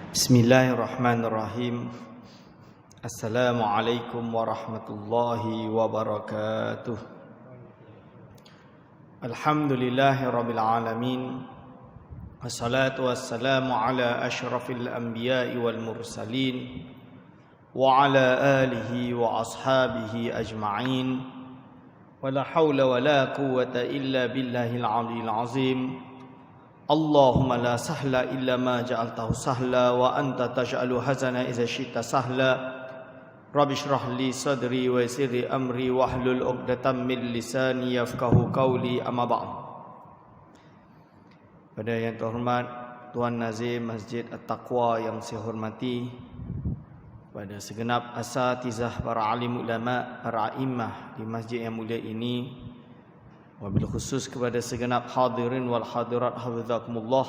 Bismillahirrahmanirrahim. Assalamualaikum warahmatullahi wabarakatuh. Alhamdulillahirabbil alamin. Wassalatu wassalamu ala asyrafil anbiya'i wal mursalin wa ala alihi wa ashabihi ajma'in. Wala haula wala quwwata illa billahil aliyil azim. Allahumma la sahla illa ma ja'altahu sahla wa anta taj'alu hazana idza syi'ta sahla. Rabbi shrah li sadri wa yassir li amri wahlul 'uqdatam min lisani yafqahu qawli, amma ba'd. Pada yang terhormat Tuan Nazim Masjid At-Taqwa yang saya hormati, pada segenap asatizah, para alim ulama, para a'immah di masjid yang mulia ini, wabil khusus kepada segenap hadirin wal hadirat hafizakumullah.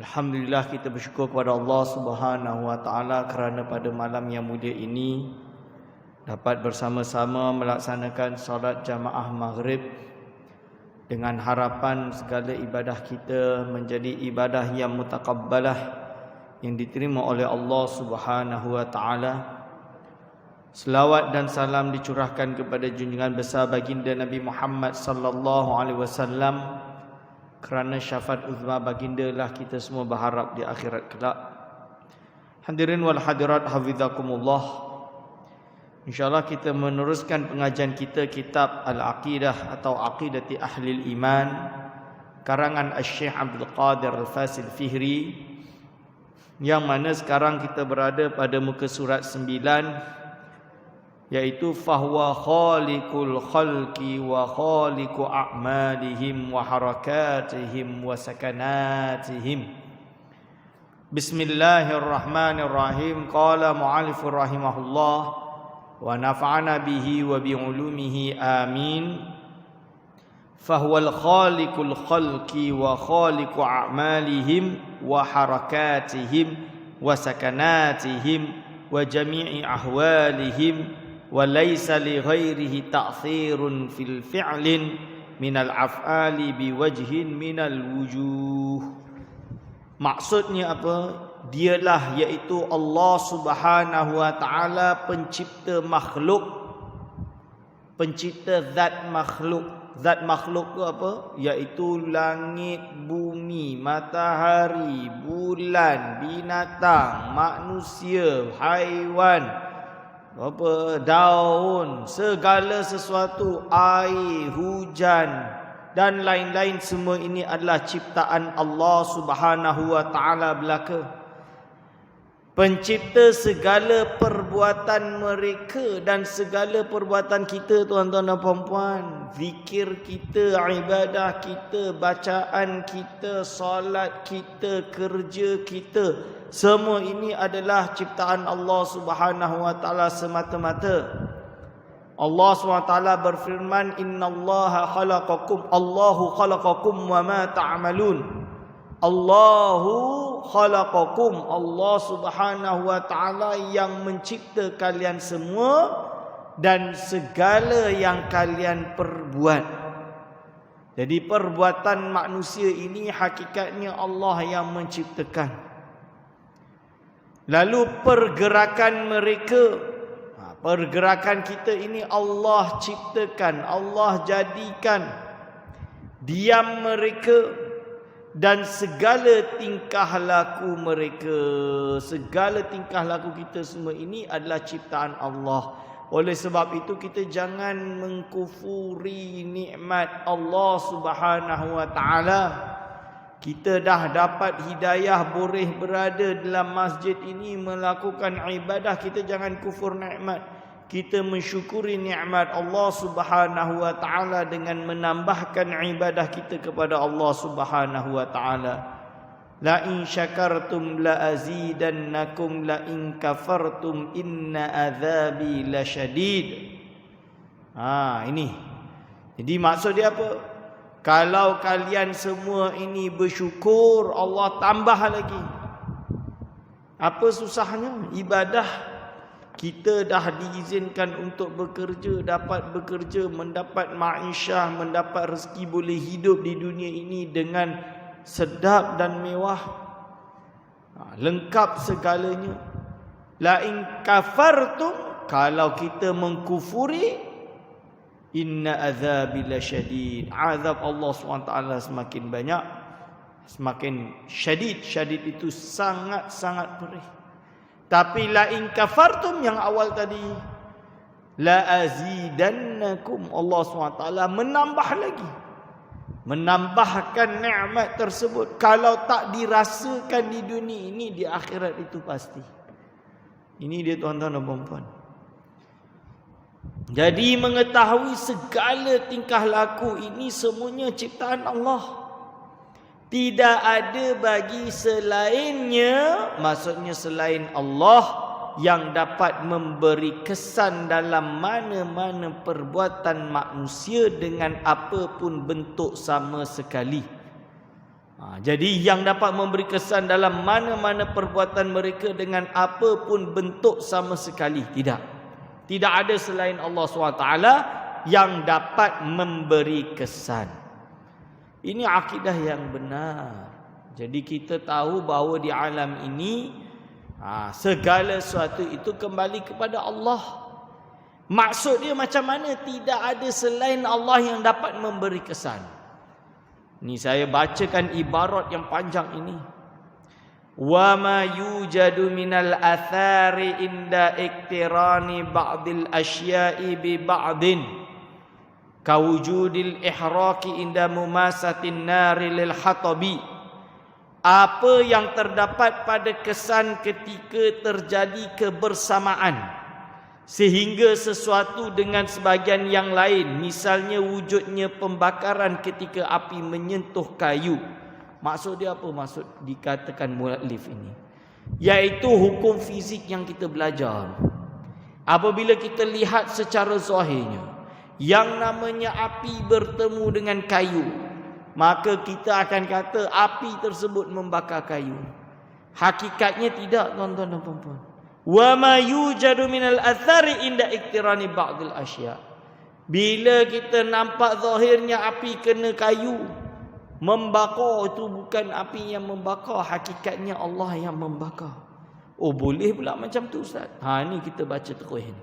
Alhamdulillah, kita bersyukur kepada Allah Subhanahu wa taala kerana pada malam yang mulia ini dapat bersama-sama melaksanakan solat jamaah maghrib dengan harapan segala ibadah kita menjadi ibadah yang mutakabbalah, yang diterima oleh Allah Subhanahu wa taala. Selawat dan salam dicurahkan kepada junjungan besar baginda Nabi Muhammad sallallahu alaihi wasallam, kerana syafaat uzma baginda lah kita semua berharap di akhirat kelak. Hadirin wal hadirat hafizakumullah. InsyaAllah kita meneruskan pengajian kita kitab Al-Aqidah atau Aqidati Ahlil Iman karangan Asy-Syaikh Abdul Qadir Al-Fasil Fihri, yang mana sekarang kita berada pada muka surat 9, yaitu fahuwa khaliqul khalqi wa khaliqu a'malihim wa harakatihim wa sakanatihim. Bismillahirrahmanirrahim. Qala mu'allifur rahimahullah wa nafa'ana bihi wa bi'ulumihi amin. Fahuwal khaliqul khalqi wa khaliqu a'malihim wa harakatihim wa sakanatihim wa jami'i ahwalihim, wa laisa li ghairihi ta'thirun fil fi'lin minal af'ali biwajhin minal wujuh. Maksudnya apa? Dialah, iaitu Allah Subhanahu wa taala pencipta makhluk, pencipta zat makhluk. Zat makhluk tu apa? Iaitu langit, bumi, matahari, bulan, binatang, manusia, haiwan, daun, segala sesuatu, air, hujan dan lain-lain, semua ini adalah ciptaan Allah Subhanahu wa taala belaka. Pencipta segala perbuatan mereka dan segala perbuatan kita, tuan-tuan dan puan-puan. Zikir kita, ibadah kita, bacaan kita, solat kita, kerja kita, semua ini adalah ciptaan Allah Subhanahu wa taala semata-mata. Allah Subhanahu wa taala berfirman, innallaha khalaqakum, Allahu khalaqakum wa ma ta'malun. Allahu khalaqakum, Allah Subhanahu wa taala yang mencipta kalian semua dan segala yang kalian perbuat. Jadi perbuatan manusia ini hakikatnya Allah yang menciptakan. Lalu pergerakan mereka, pergerakan kita ini Allah ciptakan, Allah jadikan. Diam mereka dan segala tingkah laku mereka, segala tingkah laku kita semua ini adalah ciptaan Allah. Oleh sebab itu kita jangan mengkufuri nikmat Allah Subhanahu wa taala. Kita dah dapat hidayah, boleh berada dalam masjid ini melakukan ibadah, kita jangan kufur nikmat. Kita mensyukuri nikmat Allah Subhanahu wa taala dengan menambahkan ibadah kita kepada Allah Subhanahu wa taala. La in syakartum la azidannakum la in kafartum inna adzabi lasyadid. Ini. Jadi maksud dia apa? Kalau kalian semua ini bersyukur, Allah tambah lagi. Apa susahnya? Ibadah. Kita dah diizinkan untuk bekerja, dapat bekerja, mendapat ma'isyah, mendapat rezeki, boleh hidup di dunia ini dengan sedap dan mewah. Lengkap segalanya. La in kafartum, kalau kita mengkufuri, inna azabi lasyadid. Azab Allah SWT semakin banyak, semakin syadid. Syadid itu sangat-sangat perih. Tapi la in kafartum yang awal tadi, la azidannakum. Allah SWT menambah lagi, menambahkan nikmat tersebut. Kalau tak dirasakan di dunia ini, di akhirat itu pasti. Ini dia tuan-tuan dan puan-puan. Jadi mengetahui segala tingkah laku ini semuanya ciptaan Allah. Tidak ada bagi selainnya, maksudnya selain Allah, yang dapat memberi kesan dalam mana-mana perbuatan manusia dengan apapun bentuk sama sekali. Jadi yang dapat memberi kesan dalam mana-mana perbuatan mereka dengan apapun bentuk sama sekali, tidak ada selain Allah SWT yang dapat memberi kesan. Ini akidah yang benar. Jadi kita tahu bahawa di alam ini segala sesuatu itu kembali kepada Allah. Maksud dia macam mana? Tidak ada selain Allah yang dapat memberi kesan. Ni saya bacakan ibarat yang panjang ini. Wa ma yujadu minal athari inda iktirani ba'dil asya'i bi ba'din kawujudil ihraqi inda mumasatin nari lil hatabi. Apa yang terdapat pada kesan ketika terjadi kebersamaan sehingga sesuatu dengan sebahagian yang lain, misalnya wujudnya pembakaran ketika api menyentuh kayu. Maksud dia apa? Maksud dikatakan muallif ini, iaitu hukum fizik yang kita belajar. Apabila kita lihat secara zahirnya, yang namanya api bertemu dengan kayu, maka kita akan kata api tersebut membakar kayu. Hakikatnya tidak, tuan-tuan dan puan-puan. Wa ma yujadu minal athari inda iktirani ba'dil asya. Bila kita nampak zahirnya api kena kayu membakar, itu bukan api yang membakar, hakikatnya Allah yang membakar. Oh, boleh pula macam tu Ustaz? Ni kita baca terus ni.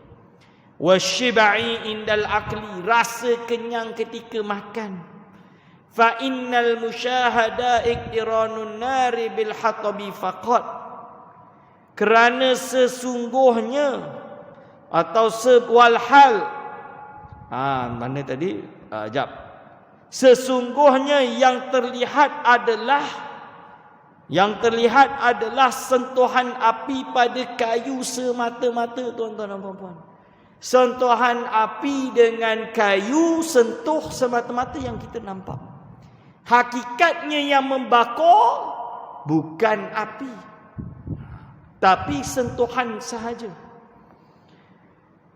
Wasyibai indal akli, rasa kenyang ketika makan. Fa innal musyahada iktiranun nari bil hatabi faqat. Kerana sesungguhnya atau sewalhal, mana tadi? Sesungguhnya yang terlihat adalah sentuhan api pada kayu semata-mata, tuan-tuan dan puan-puan. Sentuhan api dengan kayu sentuh semata-mata yang kita nampak. Hakikatnya yang membakar bukan api, tapi sentuhan sahaja.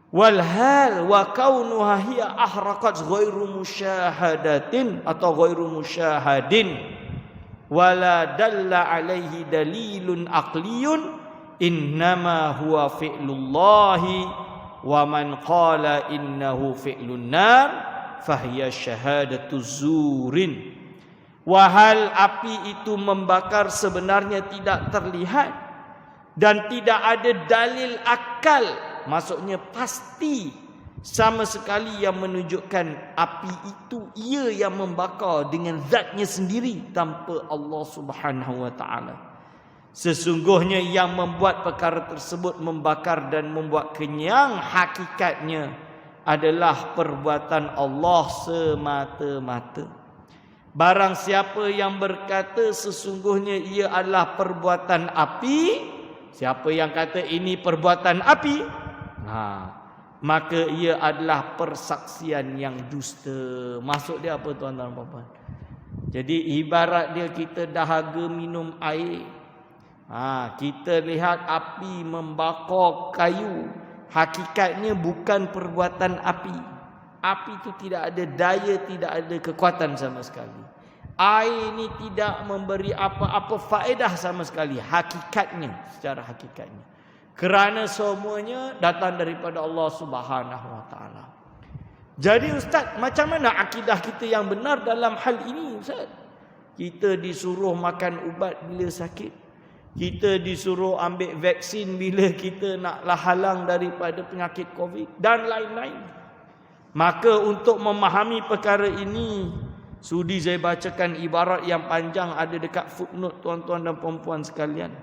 Walhal wa kaunuha hiya ahraqat ghairu musyahadatin atau ghairu musyahadin wala dalla alaihi dalilun aqliyun innama huwa fi'lullahi wa man qala innahu fi'lun nar fahiya syahadatu zurin. Wahal api itu membakar sebenarnya tidak terlihat dan tidak ada dalil akal, maksudnya pasti sama sekali yang menunjukkan api itu ia yang membakar dengan zatnya sendiri tanpa Allah Subhanahu wa taala. Sesungguhnya yang membuat perkara tersebut membakar dan membuat kenyang hakikatnya adalah perbuatan Allah semata-mata. Barang siapa yang berkata sesungguhnya ia adalah perbuatan api, siapa yang kata ini perbuatan api, maka ia adalah persaksian yang dusta. Maksud dia apa, tuan-tuan dan puan-puan? Jadi ibarat dia kita dahaga minum air. Kita lihat api membakar kayu, hakikatnya bukan perbuatan api. Api itu tidak ada daya, tidak ada kekuatan sama sekali. Air ini tidak memberi apa-apa faedah sama sekali, hakikatnya, secara hakikatnya. Kerana semuanya datang daripada Allah Subhanahu wa taala. Jadi Ustaz, macam mana akidah kita yang benar dalam hal ini Ustaz? Kita disuruh makan ubat bila sakit. Kita disuruh ambil vaksin bila kita naklah halang daripada penyakit COVID dan lain-lain. Maka untuk memahami perkara ini, sudi saya bacakan ibarat yang panjang ada dekat footnote tuan-tuan dan puan-puan sekalian,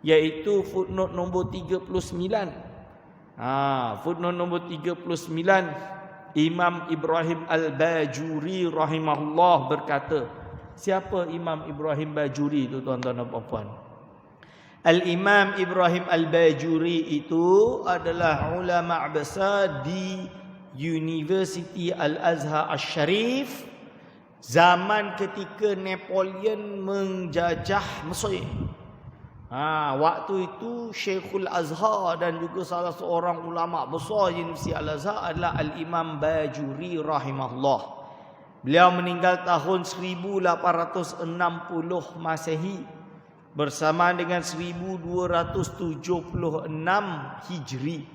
iaitu footnote nombor 39. Footnote nombor 39, Imam Ibrahim Al-Bajuri rahimahullah berkata. Siapa Imam Ibrahim Bajuri itu tuan-tuan dan puan-puan? Al-Imam Ibrahim Al-Bajuri itu adalah ulama besar di University Al-Azhar Al-Sharif zaman ketika Napoleon menjajah Mesir. Waktu itu Syekhul Azhar dan juga salah seorang ulama besar Universiti Al-Azhar adalah Al-Imam Bajuri rahimahullah. Beliau meninggal tahun 1860 Masehi bersamaan dengan 1276 Hijri.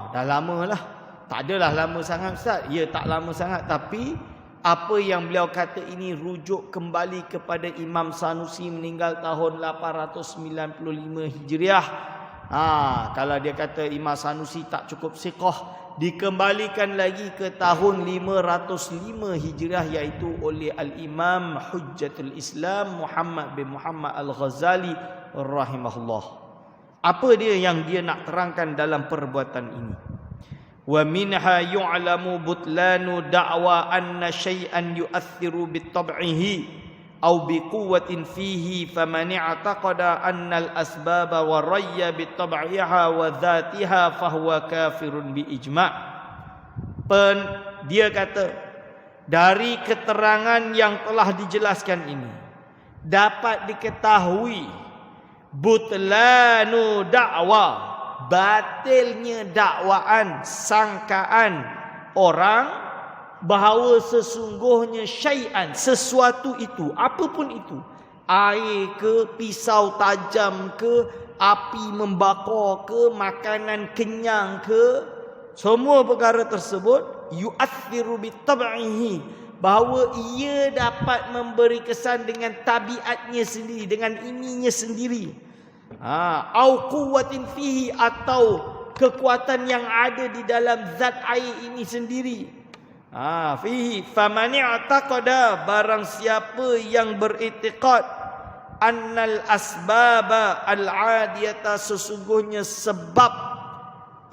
Dah lama lah. Tak adalah lama sangat Ustaz. Ya, tak lama sangat, tapi apa yang beliau kata ini rujuk kembali kepada Imam Sanusi meninggal tahun 895 Hijriah. Kalau dia kata Imam Sanusi tak cukup siqah, dikembalikan lagi ke tahun 505 Hijriah, iaitu oleh Al-Imam Hujjatul Islam Muhammad bin Muhammad Al-Ghazali rahimahullah. Apa dia yang dia nak terangkan dalam perbuatan ini? Wa minha yu'lamu butlanu da'wa anna syai'an yu'athiru bitab'ihi aw biquwwatin fihi faman i'taqada anna al-asbaba wa rayya bitab'iha wa dhatiha fahuwa kafirun bi ijma'. Dia kata, dari keterangan yang telah dijelaskan ini dapat diketahui butlanu da'wa, batilnya dakwaan, sangkaan orang bahawa sesungguhnya syai'an, sesuatu itu, apapun itu, air ke, pisau tajam ke, api membakar ke, makanan kenyang ke, semua perkara tersebut yu'athiru bitab'ihi, bahawa ia dapat memberi kesan dengan tabiatnya sendiri, dengan ininya sendiri. Au quwwatin fihi, atau kekuatan yang ada di dalam zat air ini sendiri. Fihi faman i'taqada, barang siapa yang beriktikad annal asbaba al-adiyata, sesungguhnya sebab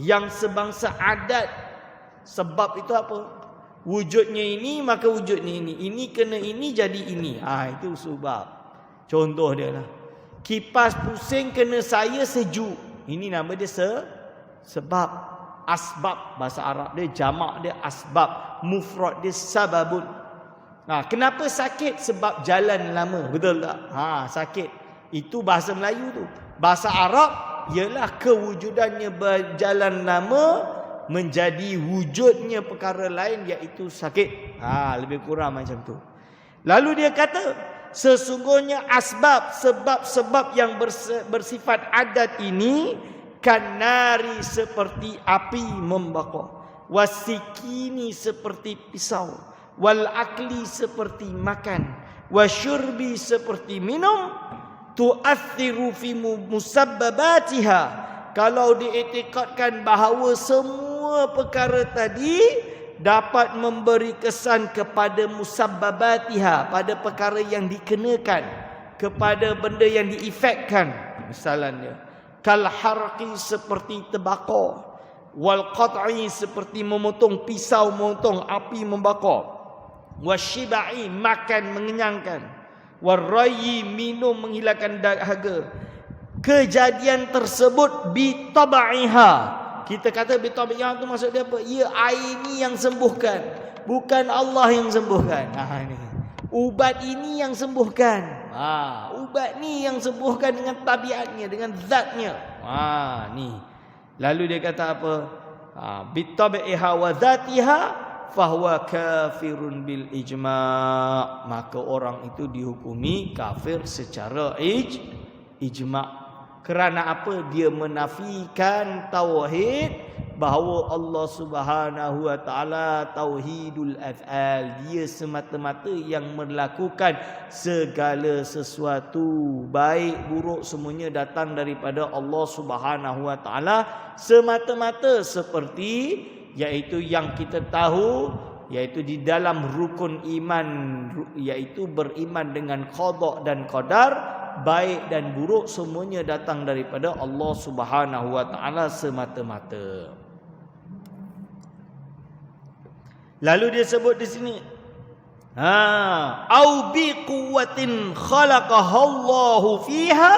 yang sebangsa adat. Sebab itu apa? Wujudnya ini maka wujudnya ini. Ini kena ini jadi ini. Itu sebab. Contoh dia lah. Kipas pusing kena saya sejuk. Ini nama dia sebab. Asbab, bahasa Arab dia jamak dia asbab, mufrad dia sababun. Kenapa sakit? Sebab jalan lama. Betul tak? Sakit. Itu bahasa Melayu tu. Bahasa Arab ialah kewujudannya berjalan lama menjadi wujudnya perkara lain, iaitu sakit. Lebih kurang macam tu. Lalu dia kata, sesungguhnya asbab, sebab-sebab yang bersifat adat ini, kanari, seperti api membakar, wasikini, seperti pisau, wal akli, seperti makan, wasyurbi, seperti minum, tu'athiru fi musabbabatiha, kalau diiktikadkan bahawa semua perkara tadi dapat memberi kesan kepada musabbabatiha, pada perkara yang dikenakan, kepada benda yang diefekkan. Misalnya kal harqi, seperti terbakar, wal qat'i, seperti memotong, pisau memotong, api membakar, wasyibai, makan mengenyangkan, warayyi, minum menghilangkan dahaga. Kejadian tersebut bitabaiha, kita kata bitabaiha tu maksud dia apa? Ya, air ni yang sembuhkan, bukan Allah yang sembuhkan. Ini ubat ini yang sembuhkan. Ubat ni yang sembuhkan dengan tabiatnya, dengan zatnya. Ni. Lalu dia kata apa? Bitabaiha wa zatiha fahuwa kafirun bil ijma', maka orang itu dihukumi kafir secara ijma'. Kerana apa? Dia menafikan tauhid bahawa Allah Subhanahu wa taala tauhidul af'al, dia semata-mata yang melakukan segala sesuatu, baik buruk semuanya datang daripada Allah Subhanahu wa taala semata-mata, seperti iaitu yang kita tahu, iaitu di dalam rukun iman, iaitu beriman dengan qada dan qadar, baik dan buruk semuanya datang daripada Allah Subhanahu wa taala semata-mata. Lalu dia sebut di sini, au bi quwwatin khalaqaha Allahu fiha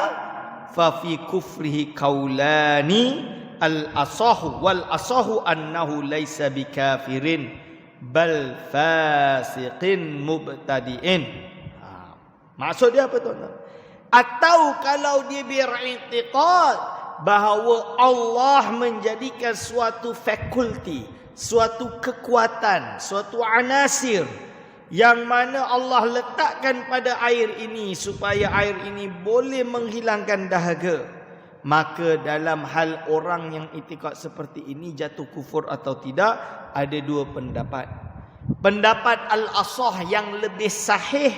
fa fi kufrihi qaulani al-asahu wal asahu annahu laisa bikafirin bal fasiqin mubtadi'in. Maksud dia apa tuan-tuan? Atau kalau dia beriktikad bahawa Allah menjadikan suatu fakulti, suatu kekuatan, suatu anasir yang mana Allah letakkan pada air ini supaya air ini boleh menghilangkan dahaga, maka dalam hal orang yang iktikad seperti ini jatuh kufur atau tidak, ada dua pendapat. Pendapat al-asah yang lebih sahih,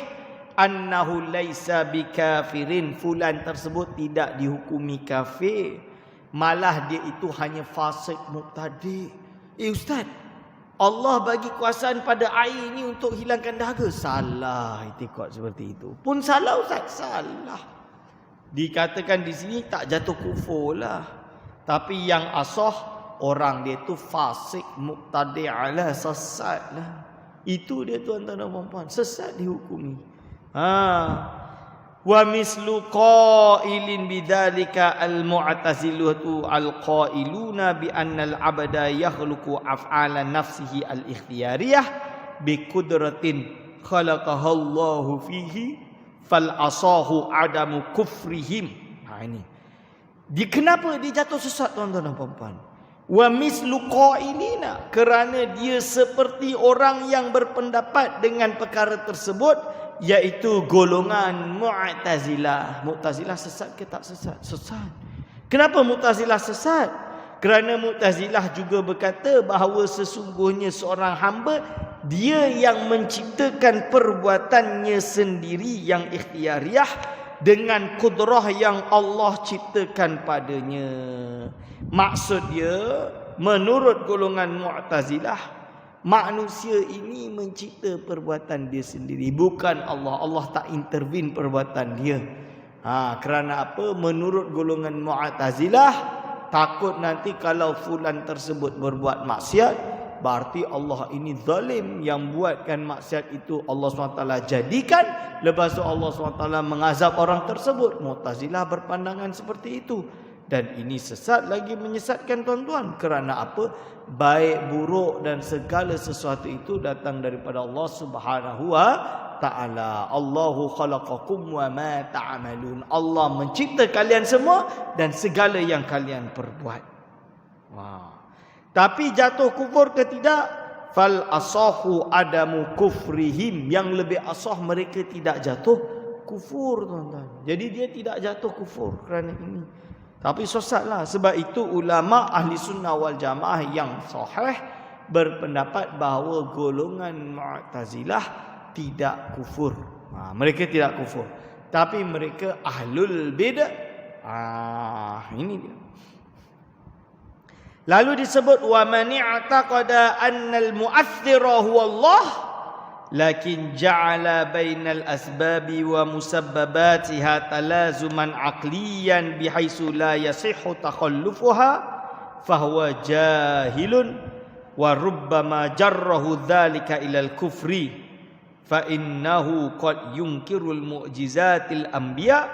annahu laisa bikafirin, fulan tersebut tidak dihukumi kafir, malah dia itu hanya fasik mubtadi. Ustaz, Allah bagi kuasaan pada air ini untuk hilangkan dahaga. Salah iktikad seperti itu. Pun salah Ustaz, salah. Dikatakan di sini tak jatuh kufur lah. Tapi yang asah, orang dia tu fasik mubtadi' lah, sesat lah. Itu dia tuan-tuan dan puan-puan, sesat dihukumi. Wa mislu qailin bidzalika al-mu'tazilatu al-qailuna bi anna al-'abda yakhluqu af'ala nafsihi al-ikhtiyariyah bi qudratin khalaqaha Allahu fihi fal asahu adamu kufrihim. Ini. Kenapa dia jatuh sesat tuan-tuan dan puan-puan? Wa mislu qailina, kerana dia seperti orang yang berpendapat dengan perkara tersebut, iaitu golongan Mu'tazilah. Mu'tazilah sesat ke tak sesat? Sesat. Kenapa Mu'tazilah sesat? Kerana Mu'tazilah juga berkata bahawa sesungguhnya seorang hamba, dia yang menciptakan perbuatannya sendiri yang ikhtiariyah dengan kudrah yang Allah ciptakan padanya. Maksud dia, menurut golongan Mu'tazilah, manusia ini mencipta perbuatan dia sendiri, bukan Allah. Allah tak intervene perbuatan dia. Kerana apa? Menurut golongan Mu'tazilah, takut nanti kalau fulan tersebut berbuat maksiat, berarti Allah ini zalim, yang buatkan maksiat itu Allah SWT jadikan, lepas tu Allah SWT mengazab orang tersebut. Mu'tazilah berpandangan seperti itu. Dan ini sesat lagi menyesatkan tuan-tuan. Kerana apa? Baik, buruk dan segala sesuatu itu datang daripada Allah Subhanahu wa ta'ala. Allahu khalaqakum wa ma ta'amalun. Allah mencipta kalian semua dan segala yang kalian perbuat. Tapi jatuh kufur ke tidak? Fal asahu adamu kufrihim. Yang lebih asah, mereka tidak jatuh kufur tuan-tuan. Jadi dia tidak jatuh kufur kerana ini. Tapi sesatlah. Sebab itu ulama ahli sunnah wal jamaah yang sahih berpendapat bahawa golongan Mu'tazilah tidak kufur. Mereka tidak kufur, tapi mereka ahlul bid'ah. Ini dia. Lalu disebut wa man i'taqada anna al-mu'aththira huwa Allah lakin ja'ala bainal asbabi wa musabbabatiha talazuman aqliyan bihaitsu la yasihhu takhallufuha fahuwa jahilun wa rubbama jarrahu dzalika ilal kufri fa innahu qad yunkirul mu'jizatil anbiya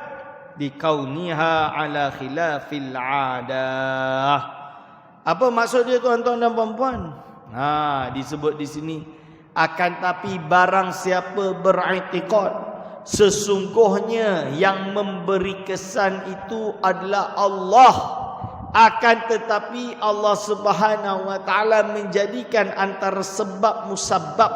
dikauniha ala khilafil 'adah. Apa maksud dia tuan-tuan dan puan-puan? Disebut di sini, akan tapi barang siapa beriktikad sesungguhnya yang memberi kesan itu adalah Allah, akan tetapi Allah Subhanahu wa taala menjadikan antara sebab musabbab,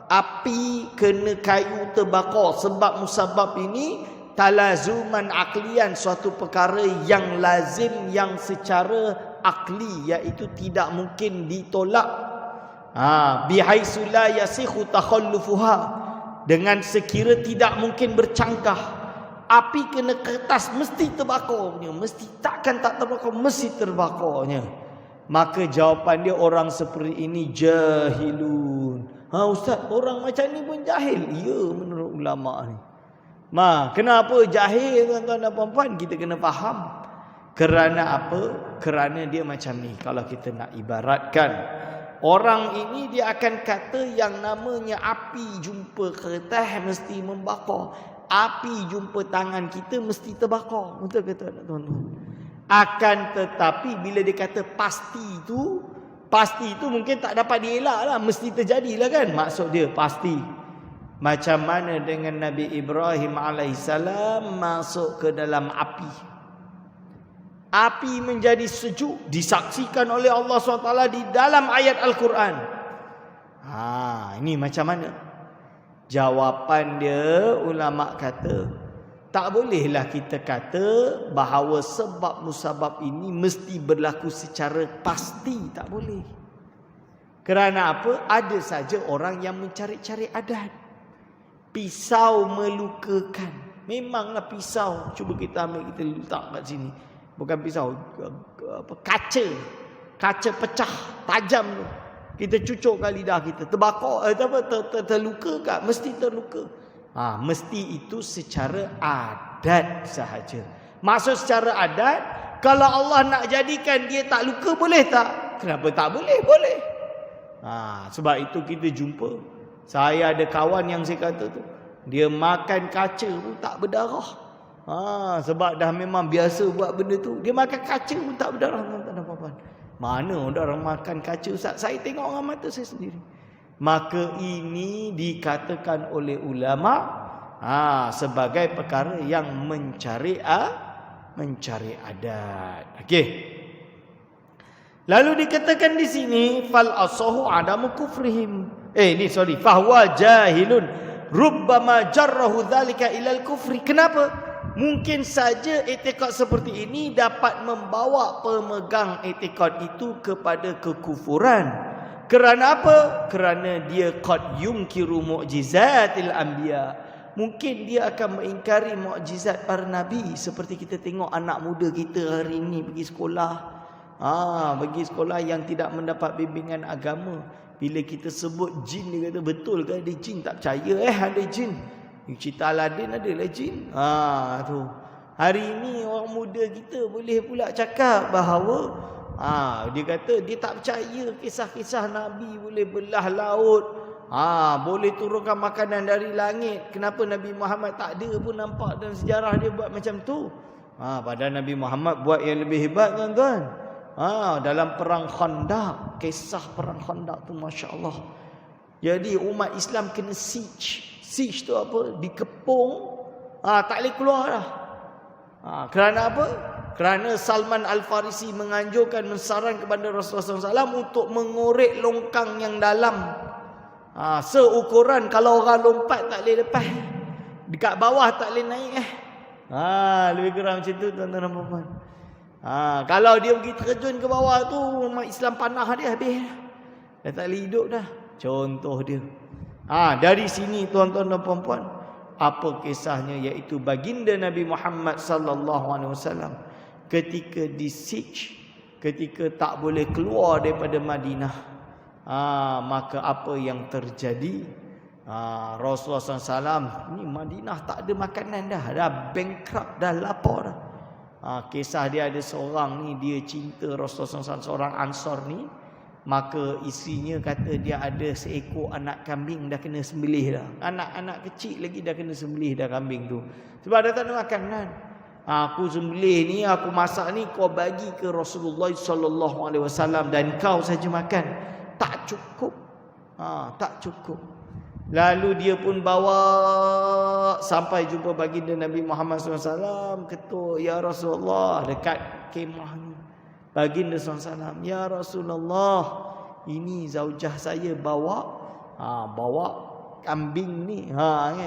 api kena kayu terbakar, sebab musabbab ini talazuman aklian, suatu perkara yang lazim, yang secara akli, iaitu tidak mungkin ditolak. Bihaitsu la yasikhu takhallufuha, dengan sekira tidak mungkin bercanggah. Api kena kertas mesti terbakarnya, mesti takkan tak terbakar, mesti terbakarnya. Maka jawapan dia, orang seperti ini jahilun. Ustaz, orang macam ni pun jahil? Ya, menurut ulama ni. Kenapa jahil, tuan-tuan dan puan-puan? Kita kena faham. Kerana apa? Kerana dia macam ni. Kalau kita nak ibaratkan, orang ini dia akan kata yang namanya api jumpa kertas mesti membakar. Api jumpa tangan kita mesti terbakar. Betul ke tak, tuan-tuan? Akan tetapi bila dia kata pasti itu mungkin tak dapat dielak lah, mesti terjadilah kan. Maksud dia pasti. Macam mana dengan Nabi Ibrahim alaihissalam masuk ke dalam api. Api menjadi sejuk, disaksikan oleh Allah SWT di dalam ayat Al-Quran. Ini macam mana? Jawapan dia, ulama kata, tak bolehlah kita kata bahawa sebab musabab ini mesti berlaku secara pasti. Tak boleh. Kerana apa? Ada saja orang yang mencari-cari adat. Pisau melukakan. Memanglah pisau. Cuba kita ambil, kita letak kat sini. Bukan pisau, kaca. Kaca pecah, tajam tu. Kita cucukkan lidah kita, terbakar, terluka tak? Mesti terluka. Mesti itu secara adat sahaja. Maksud secara adat, kalau Allah nak jadikan dia tak luka, boleh tak? Kenapa tak boleh? Boleh. Sebab itu kita jumpa. Saya ada kawan yang saya kata tu, dia makan kaca pun tak berdarah. Sebab dah memang biasa buat benda tu. Dia makan kaca pun tak berdarah. Tak ada apa-apa. Mana orang makan kaca, Ustaz? Saya tengok dengan mata saya sendiri. Maka ini dikatakan oleh ulama sebagai perkara yang mencari adat. Okey. Lalu dikatakan di sini fal asahu adamu kufrihim. Fahuwa jahilun rubbama jarrahu dzalika ilal kufri. Kenapa? Mungkin saja i'tikad seperti ini dapat membawa pemegang i'tikad itu kepada kekufuran. Kerana apa? Kerana dia qad yunkiru mu'jizatil anbiya. Mungkin dia akan mengingkari mukjizat para nabi. Seperti kita tengok anak muda kita hari ini pergi sekolah. Pergi sekolah yang tidak mendapat bimbingan agama. Bila kita sebut jin, dia kata betul ke ada jin? Tak percaya ada jin. Cerita Aladin adalah jin. Tu. Hari ini orang muda kita boleh pula cakap bahawa dia kata dia tak percaya kisah-kisah Nabi boleh belah laut. Boleh turunkan makanan dari langit. Kenapa Nabi Muhammad tak ada pun nampak dalam sejarah dia buat macam tu. Padahal Nabi Muhammad buat yang lebih hebat, tuan-tuan. Dalam perang Khandaq, kisah perang Khandaq tu masya-Allah. Jadi umat Islam kena siege. Siege tu apa? Dikepung. Tak boleh keluar dah. Kerana apa? Kerana Salman Al-Farisi menganjurkan, mensaran kepada Rasulullah SAW untuk mengorek longkang yang dalam. Seukuran kalau orang lompat tak boleh lepas. Dekat bawah tak boleh naik. Lebih kurang macam tu, tuan-tuan dan puan-puan. Kalau dia pergi terjun ke bawah tu, umat Islam panah dia habis. Dah tak boleh hidup dah. Contoh dia. Dari sini, tuan-tuan dan puan-puan, apa kisahnya, iaitu baginda Nabi Muhammad sallallahu alaihi wasallam ketika di siege, ketika tak boleh keluar daripada Madinah, maka apa yang terjadi? Rasulullah SAW ni Madinah tak ada makanan dah bankrupt, dah lapar dah. Kisah dia ada seorang ni, dia cinta Rasulullah SAW, seorang Ansar ni. Maka isinya kata dia ada seekor anak kambing dah kena sembelih dah. Anak-anak kecil lagi dah kena sembelih dah kambing tu. Sebab dia tak ada makanan. Aku sembelih ni, aku masak ni, kau bagi ke Rasulullah sallallahu alaihi wasallam dan kau saja makan. Tak cukup. Tak cukup. Lalu dia pun bawa sampai jumpa baginda Nabi Muhammad SAW. Ketuk, ya Rasulullah, dekat kemah ni. Baginda SAW, ya Rasulullah, ini zaujah saya bawa kambing ni, kan?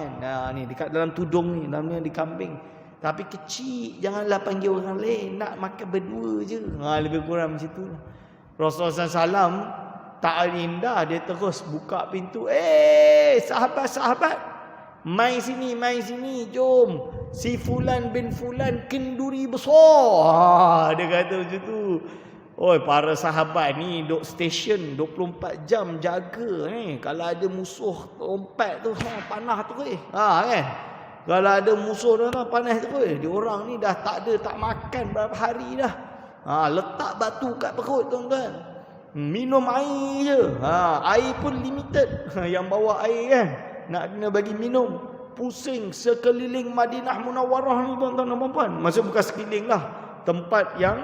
Ni dekat dalam tudung ni, dalamnya di kambing. Tapi kecil, janganlah panggil orang lain, nak makan berdua je. Lebih kurang macam tu. Rasulullah SAW tak indah, dia terus buka pintu. Sahabat-sahabat, mai sini, jom. Si Fulan bin Fulan kenduri besar. Dia kata macam tu. Oi, para sahabat ni duk stesen 24 jam jaga ni. Kalau ada musuh lompat tu, panah tu kan. Kalau ada musuh tu panas tu dia orang ni dah tak makan berapa hari dah. Letak batu kat perut tuan-tuan. Minum air je. Air pun limited. Yang bawa air kan, nak kena bagi minum. Pusing sekeliling Madinah Munawwarah ni tuan-tuan dan puan-puan. Maksud bukan sekeliling lah. Tempat yang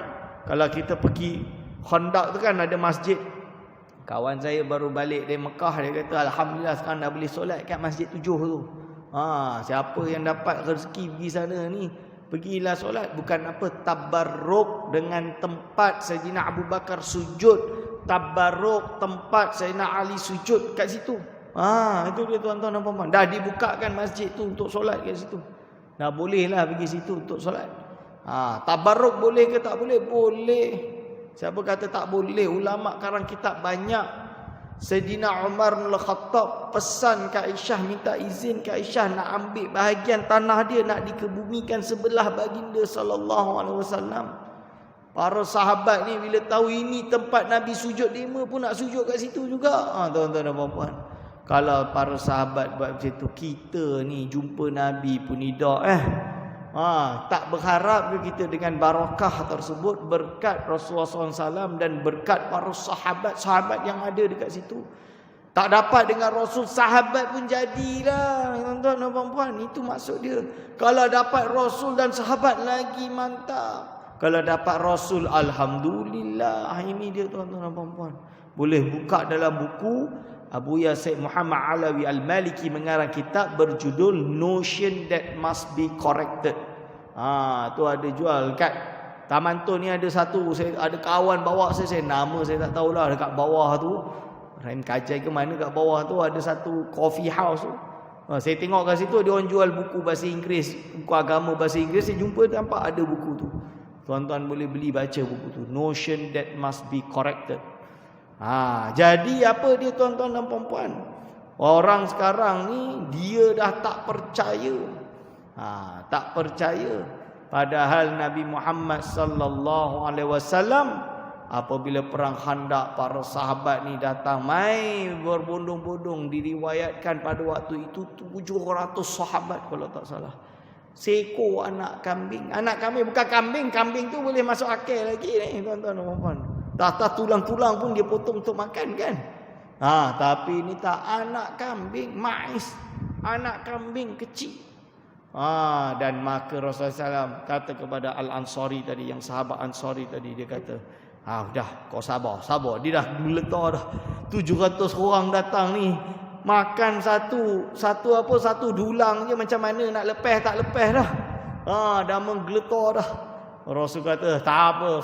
kalau kita pergi Khandaq tu kan ada masjid. Kawan saya baru balik dari Mekah, dia kata alhamdulillah sekarang dah boleh solat kat Masjid 7 tu. Siapa yang dapat rezeki pergi sana ni, pergilah solat. Bukan apa, tabarruk dengan tempat Sayyidina Abu Bakar sujud, tabarruk tempat Sayyidina Ali sujud kat situ. Itu dia tuan-tuan dan puan-puan. Dah dibukakan masjid tu untuk solat kat situ. Dah bolehlah pergi situ untuk solat. Tabarruk boleh ke tak boleh? Boleh. Siapa kata tak boleh? Ulama karang kitab banyak. Sayyidina Umar bin Khattab pesan ke Aisyah, minta izin ke Aisyah nak ambil bahagian tanah dia, nak dikebumikan sebelah baginda sallallahu alaihi wasallam. Para sahabat ni bila tahu ini tempat Nabi sujud, dia pun nak sujud kat situ juga. Tuan-tuan dan puan-puan, kalau para sahabat buat macam tu, kita ni jumpa Nabi pun tidak tak berharap ke kita dengan barakah tersebut, berkat Rasulullah SAW dan berkat para sahabat-sahabat yang ada dekat situ. Tak dapat dengan Rasul, sahabat pun jadilah. Tuan-tuan dan puan-puan, itu maksud dia. Kalau dapat Rasul dan sahabat lagi mantap. Kalau dapat Rasul, alhamdulillah. Ini dia tuan-tuan dan puan-puan. Boleh buka dalam buku Abu Said Muhammad Alawi Al-Maliki mengarang kitab berjudul Notion That Must Be Corrected. Tu ada jual kat Taman Tun ni, ada satu. Saya ada kawan bawa saya nama saya tak tahulah, dekat bawah tu Raim Kajai ke mana, kat bawah tu ada satu coffee house tu. Saya tengok kat situ dia orang jual buku bahasa Inggeris, buku agama bahasa Inggeris. Saya jumpa nampak ada buku tu. Tuan-tuan boleh beli baca buku tu, Notion That Must Be Corrected. Jadi apa dia tuan-tuan dan puan-puan? Orang sekarang ni dia dah tak percaya. Tak percaya. Padahal Nabi Muhammad sallallahu alaihi wasallam apabila perang Khandaq, para sahabat ni datang mai berbondong-bondong, diriwayatkan pada waktu itu 700 sahabat kalau tak salah. Seekor anak kambing. Anak kambing bukan kambing, kambing tu boleh masuk akal lagi ni tuan-tuan dan puan-puan. Dah tulang-tulang pun dia potong untuk makan kan. Tapi ni tak, anak kambing, mais, anak kambing kecil. Dan maka Rasulullah SAW kata kepada Al-Ansari tadi, yang sahabat Ansari tadi, dia kata, dah kau sabar. Dia dah meletar dah. 700 orang datang ni, makan satu dulang je, macam mana nak lepas tak lepas dah. Dah menggeletar dah. Rasul kata, tak apa,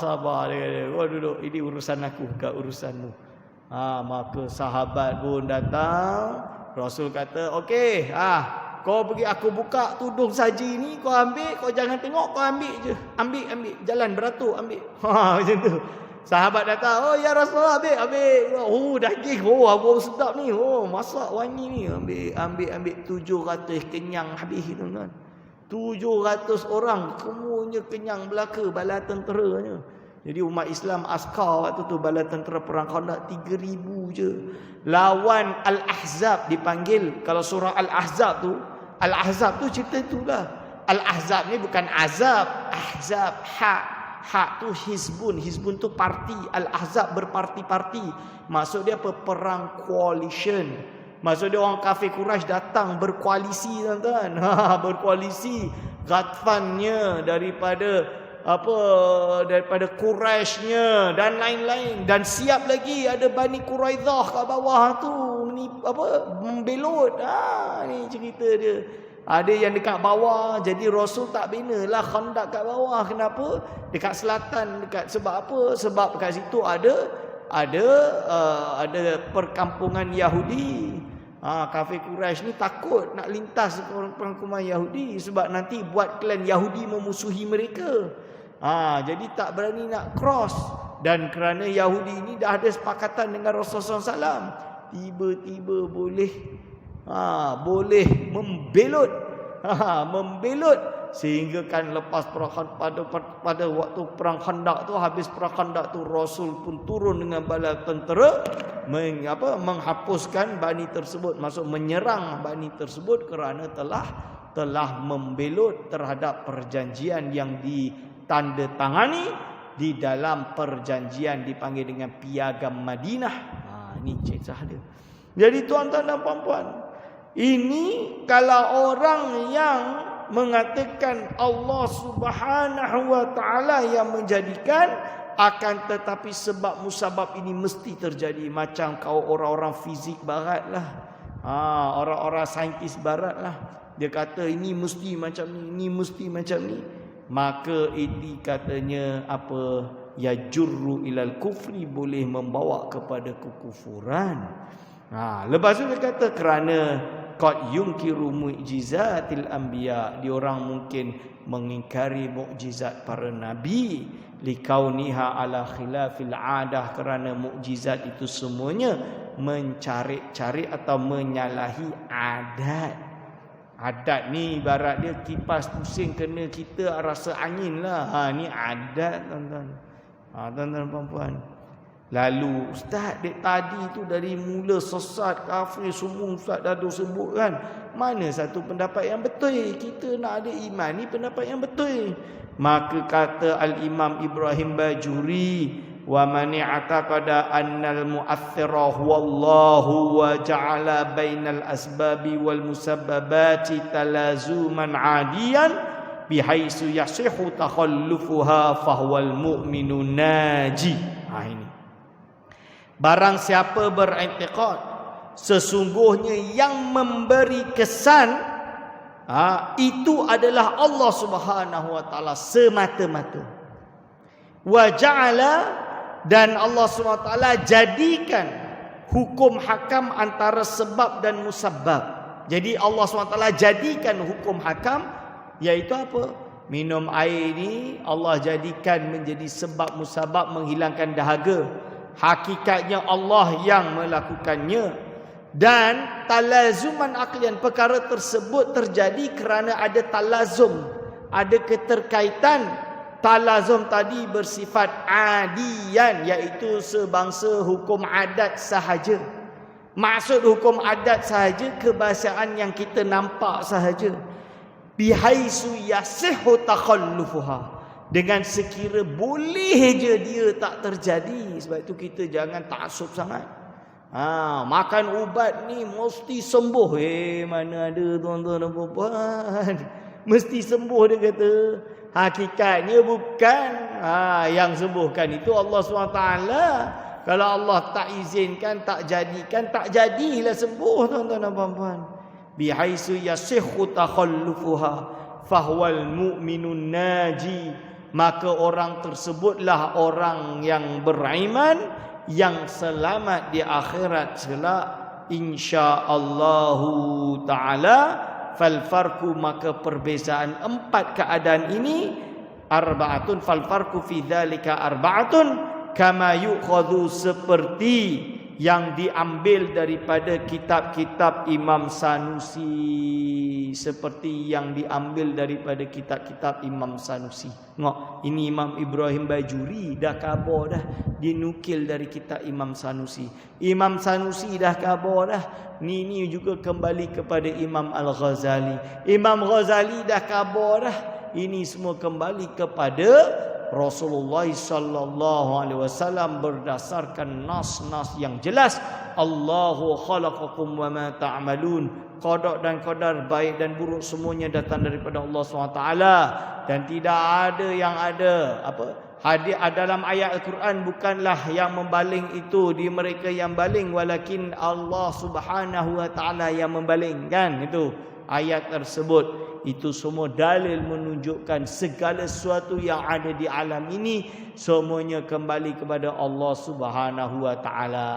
sabar. Dia kata, kau duduk, ini urusan aku, bukan urusanmu. Maka sahabat pun datang. Rasul kata, okey, kau pergi, aku buka tudung saji ni, kau ambil, kau jangan tengok, kau ambil je. Ambil, jalan beratur, ambil. Macam tu. Sahabat datang, ya Rasulullah, ambil. Daging, bau sedap ni. Masak wangi ni. Ambil 700 kenyang habis tuan-tuan. 700 orang semuanya kenyang belaka, bala tenteranya. Jadi umat Islam askar waktu tu, bala tentera perang Khandaq 3,000 je. Lawan Al-Ahzab dipanggil. Kalau surah Al-Ahzab tu cerita itulah. Al-Ahzab ni bukan azab, ahzab, hak tu hizbun tu parti. Al-Ahzab berparti-parti. Maksud dia apa? Perang coalition. Maksud dia orang kafir Quraisy datang berkoalisi tuan-tuan. Berkoalisi. Ghatfannya daripada Quraisynya dan lain-lain, dan siap lagi ada Bani Quraidah kat bawah tu membelot. Ni cerita dia. Ada yang dekat bawah, jadi Rasul tak binalah Khandaq kat bawah. Kenapa? Dekat selatan, sebab apa? Sebab kat situ ada perkampungan Yahudi. Kafir Quraisy ni takut nak lintas ke orang perangkuman Yahudi sebab nanti buat klan Yahudi memusuhi mereka. Jadi tak berani nak cross. Dan kerana Yahudi ini dah ada sepakatan dengan Rasulullah SAW, tiba-tiba boleh membelot, membelot sehingga kan lepas pada waktu perang Khandaq tu, habis perang Khandaq tu Rasul pun turun dengan bala tentera menghapuskan Bani tersebut, maksud menyerang Bani tersebut kerana telah membelot terhadap perjanjian yang ditandatangani di dalam perjanjian dipanggil dengan Piagam Madinah. Ini cerita dia. Jadi tuan-tuan dan puan-puan, ini kalau orang yang mengatakan Allah Subhanahu wa taala yang menjadikan, akan tetapi sebab musabab ini mesti terjadi. Macam kau orang-orang fizik barat lah, orang-orang saintis barat lah, dia kata ini mesti macam ni, ini mesti macam ni, maka ini katanya apa, ya jurru ilal kufri, boleh membawa kepada kekufuran. Lepas tu dia kata kerana qad yunkiru mu'jizatil anbiya, diorang mungkin mengingkari mukjizat para nabi, likauniha ala khilafil adah, kerana mukjizat itu semuanya mencari-cari atau menyalahi adat. Adat ni ibarat dia kipas pusing kena kita rasa angin lah. Ni adat tuan-tuan. Tuan-tuan puan-puan. Lalu ustaz dek tadi tu dari mula sesat kafir semua ustaz dah sebut kan. Mana satu pendapat yang betul? Kita nak ada iman ni pendapat yang betul. Maka kata Al-Imam Ibrahim Bajuri, wa man i'taqada annal mu'aththira huwallahu wa ja'ala bainal asbabi wal musabbabati talazuman 'adiyan bihaitsu yasihu takhallufuha fahuwal mu'minu naji. Ini barang siapa beriktikad sesungguhnya yang memberi kesan itu adalah Allah Subhanahu wa taala semata-mata, wa ja'ala, dan Allah SWT jadikan hukum hakam antara sebab dan musabbab. Jadi Allah SWT jadikan hukum hakam, iaitu apa? Minum air ni Allah jadikan menjadi sebab musabab menghilangkan dahaga. Hakikatnya Allah yang melakukannya. Dan talazuman aklian, perkara tersebut terjadi kerana ada talazum, ada keterkaitan. Talazum tadi bersifat adian, iaitu sebangsa hukum adat sahaja. Maksud hukum adat sahaja, kebahasaan yang kita nampak sahaja. Bihaisu yasihu takhallufuha, dengan sekira boleh je dia tak terjadi. Sebab itu kita jangan taksub sangat. Makan ubat ni mesti sembuh. Mana ada tuan-tuan dan puan-puan, mesti sembuh dia kata. Hakikatnya bukan. Yang sembuhkan itu Allah SWT. Kalau Allah tak izinkan, tak jadikan, tak jadilah sembuh tuan-tuan dan puan-puan. Bihaisu yasihu takhallufuha fahuwal mu'minun naji, maka orang tersebutlah orang yang beriman yang selamat di akhirat kelak insyaallahu taala. Fal farqu, maka perbezaan empat keadaan ini, arbaatun, fal farqu fi dzalika arbaatun kama yu'khadhu, seperti yang diambil daripada kitab-kitab Imam Sanusi, seperti yang diambil daripada kitab-kitab Imam Sanusi. Tengok, ini Imam Ibrahim Bajuri dah khabar dah, dinukil dari kitab Imam Sanusi. Imam Sanusi dah khabar dah, ni juga kembali kepada Imam Al-Ghazali. Imam Ghazali dah khabar dah, ini semua kembali kepada Rasulullah sallallahu alaihi wasallam berdasarkan nas-nas yang jelas. Allahu khalaqakum wa ma ta'malun. Qada dan qadar baik dan buruk semuanya datang daripada Allah SWT. Dan tidak ada yang ada hadis dalam ayat Al-Quran, bukanlah yang membaling itu di mereka yang baling, walakin Allah Subhanahu wa taala yang membaling, kan? Itu ayat tersebut. Itu semua dalil menunjukkan segala sesuatu yang ada di alam ini semuanya kembali kepada Allah Subhanahu wa taala.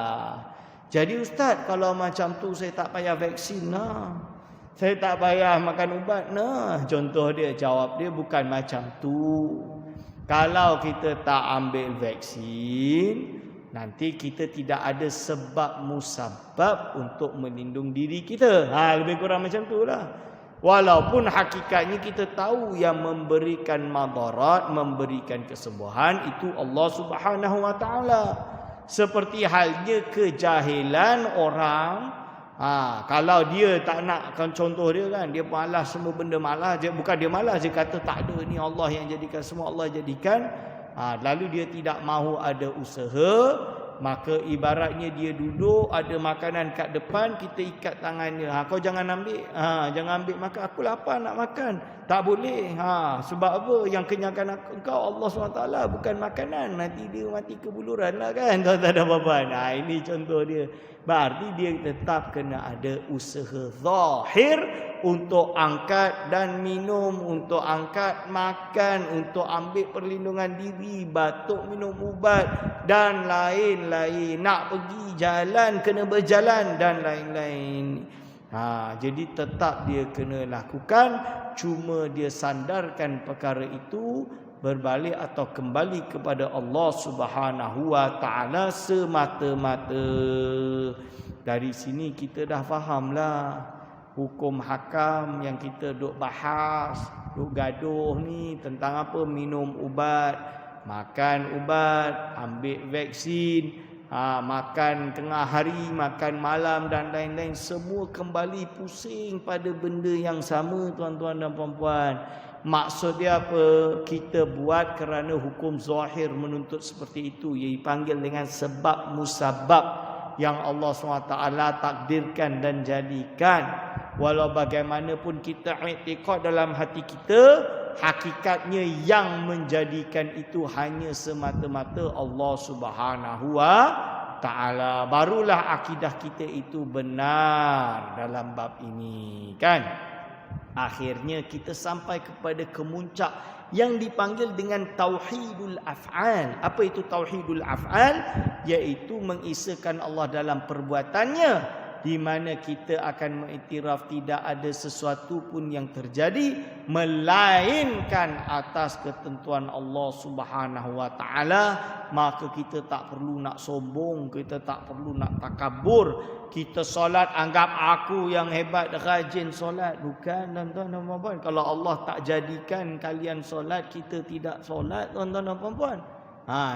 Jadi ustaz, kalau macam tu saya tak payah vaksin lah. Saya tak payah makan ubat nah. Contoh dia, jawab dia bukan macam tu. Kalau kita tak ambil vaksin, nanti kita tidak ada sebab musabab untuk melindungi diri kita. Lebih kurang macam tu lah. Walaupun hakikatnya kita tahu yang memberikan madarat, memberikan kesembuhan itu Allah Subhanahu Wa Taala. Seperti halnya kejahilan orang. Kalau dia tak nak, kan contoh dia kan, dia malas, semua benda malas. Bukan dia malas, dia kata tak ada ni Allah yang jadikan, semua Allah jadikan. Lalu dia tidak mahu ada usaha, maka ibaratnya dia duduk, ada makanan kat depan, kita ikat tangannya. Kau jangan ambil, jangan ambil makan, aku lapar nak makan. Tak boleh. Sebab apa? Yang kenyangkan engkau Allah SWT bukan makanan. Nanti dia mati kebuluran lah kan. Tuan-tuan dan puan-puan. Ini contoh dia. Berarti dia tetap kena ada usaha zahir untuk angkat dan minum, untuk angkat makan, untuk ambil perlindungan diri, batuk minum ubat dan lain-lain. Nak pergi jalan kena berjalan dan lain-lain. Jadi tetap dia kena lakukan, cuma dia sandarkan perkara itu berbalik atau kembali kepada Allah Subhanahu Wa Taala semata-mata. Dari sini kita dah fahamlah hukum hakam yang kita duk bahas, duk gaduh ni tentang apa, minum ubat, makan ubat, ambil vaksin, makan tengah hari, makan malam dan lain-lain, semua kembali pusing pada benda yang sama tuan-tuan dan puan-puan. Maksud dia apa? Kita buat kerana hukum zahir menuntut seperti itu. Ia dipanggil dengan sebab musabab yang Allah SWT takdirkan dan jadikan. Walau bagaimanapun kita i'tiqad dalam hati kita, hakikatnya yang menjadikan itu hanya semata-mata Allah Subhanahu Wa Taala. Barulah akidah kita itu benar dalam bab ini, kan? Akhirnya kita sampai kepada kemuncak yang dipanggil dengan tauhidul af'al. Apa itu tauhidul af'al? Iaitu mengisahkan Allah dalam perbuatannya, di mana kita akan mengiktiraf tidak ada sesuatu pun yang terjadi melainkan atas ketentuan Allah Subhanahu Wa Taala. Maka kita tak perlu nak sombong, kita tak perlu nak takabur. Kita solat anggap aku yang hebat, rajin solat. Bukan, tuan-tuan dan puan-puan. Kalau Allah tak jadikan kalian solat, kita tidak solat, tuan-tuan dan puan-puan.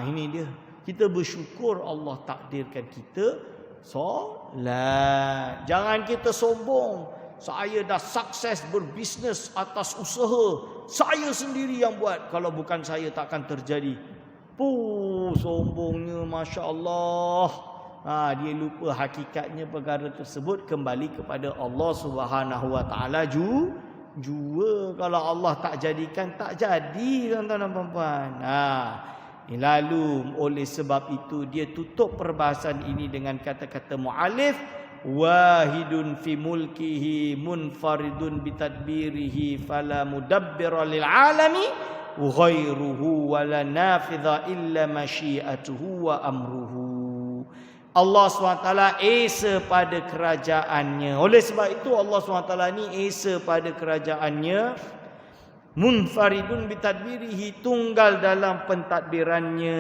Ini dia. Kita bersyukur Allah takdirkan kita solat. Jangan kita sombong. Saya dah sukses berbisnes atas usaha. Saya sendiri yang buat. Kalau bukan saya takkan terjadi. Sombongnya, Masya Allah. Dia lupa hakikatnya perkara tersebut kembali kepada Allah Subhanahu Wa Taala jua. Kalau Allah tak jadikan, tak jadi, tuan-tuan dan puan-puan. Lalu oleh sebab itu dia tutup perbahasan ini dengan kata-kata mu'alif, wahidun fi mulkihi munfaridun bitadbirihi fala mudabbira lil alami ghairuhu wala nafidha illa masyiatuhu wa amruhu. Allah SWT esa pada kerajaannya. Oleh sebab itu Allah SWT ni esa pada kerajaannya. Munfaridun bitadbirihi, tunggal dalam pentadbirannya.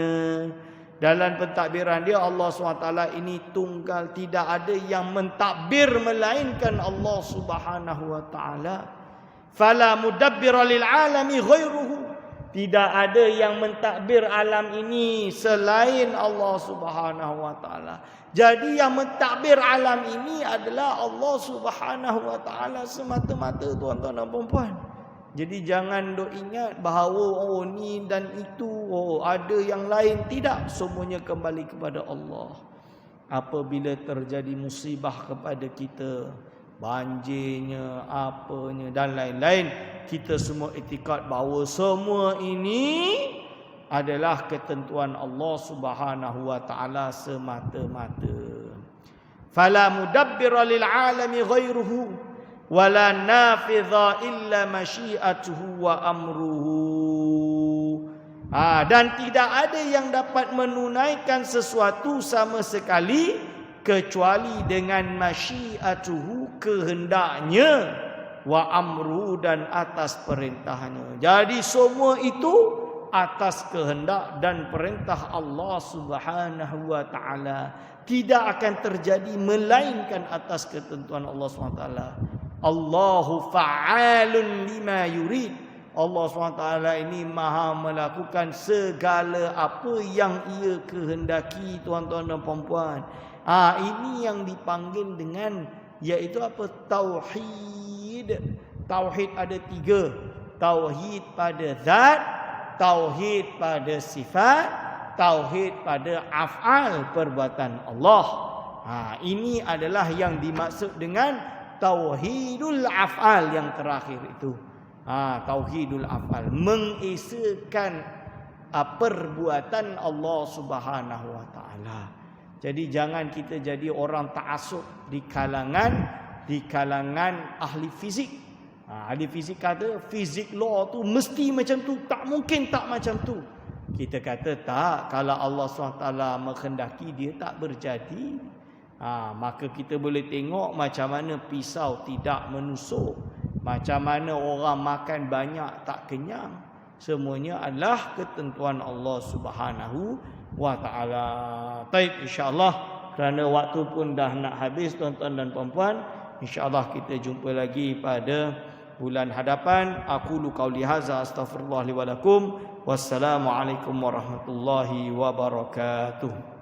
Dalam pentadbiran dia Allah SWT ini tunggal, tidak ada yang mentadbir melainkan Allah Subhanahu Wa Taala. Fala mudabbira lil alami ghairuhu, tidak ada yang mentadbir alam ini selain Allah Subhanahu Wa Taala. Jadi yang mentadbir alam ini adalah Allah Subhanahu Wa Taala semata-mata, tuan-tuan dan puan-puan. Jadi jangan dok ingat bahawa ni dan itu, ada yang lain. Tidak, semuanya kembali kepada Allah. Apabila terjadi musibah kepada kita, banjirnya, apanya dan lain-lain, kita semua iktikad bahawa semua ini adalah ketentuan Allah Subhanahu Wa Taala semata-mata. Fala mudabbira lil alami ghairuhu wala nafidha illa masyiatuhu wa amruhu. Dan tidak ada yang dapat menunaikan sesuatu sama sekali kecuali dengan masyiatuhu, kehendaknya, wa amru, dan atas perintahnya. Jadi semua itu atas kehendak dan perintah Allah Subhanahu wa taala. Tidak akan terjadi melainkan atas ketentuan Allah SWT. Allahu fa'alun lima yurid. Allah SWT ini maha melakukan segala apa yang ia kehendaki, tuan-tuan dan puan-puan. Ini yang dipanggil dengan, iaitu apa? Tauhid. Tauhid ada 3. Tauhid pada zat, tauhid pada sifat, tauhid pada af'al, perbuatan Allah. Ini adalah yang dimaksud dengan tauhidul af'al yang terakhir itu. Tauhidul af'al, mengesakan perbuatan Allah Subhanahu wa taala. Jadi jangan kita jadi orang ta'assub di kalangan ahli fizik. Ahli fizik kata fizik law tu mesti macam tu, tak mungkin tak macam tu. Kita kata tak, kalau Allah SWT menghendaki dia tak berjadi. Maka kita boleh tengok macam mana pisau tidak menusuk, macam mana orang makan banyak tak kenyang. Semuanya adalah ketentuan Allah Subhanahu wa taala. Baik, insya-Allah kerana waktu pun dah nak habis tuan-tuan dan puan-puan, insya-Allah kita jumpa lagi pada bulan hadapan. Aqulu qauli hadza astaghfirullah li wa lakum. Wassalamualaikum warahmatullahi wabarakatuh.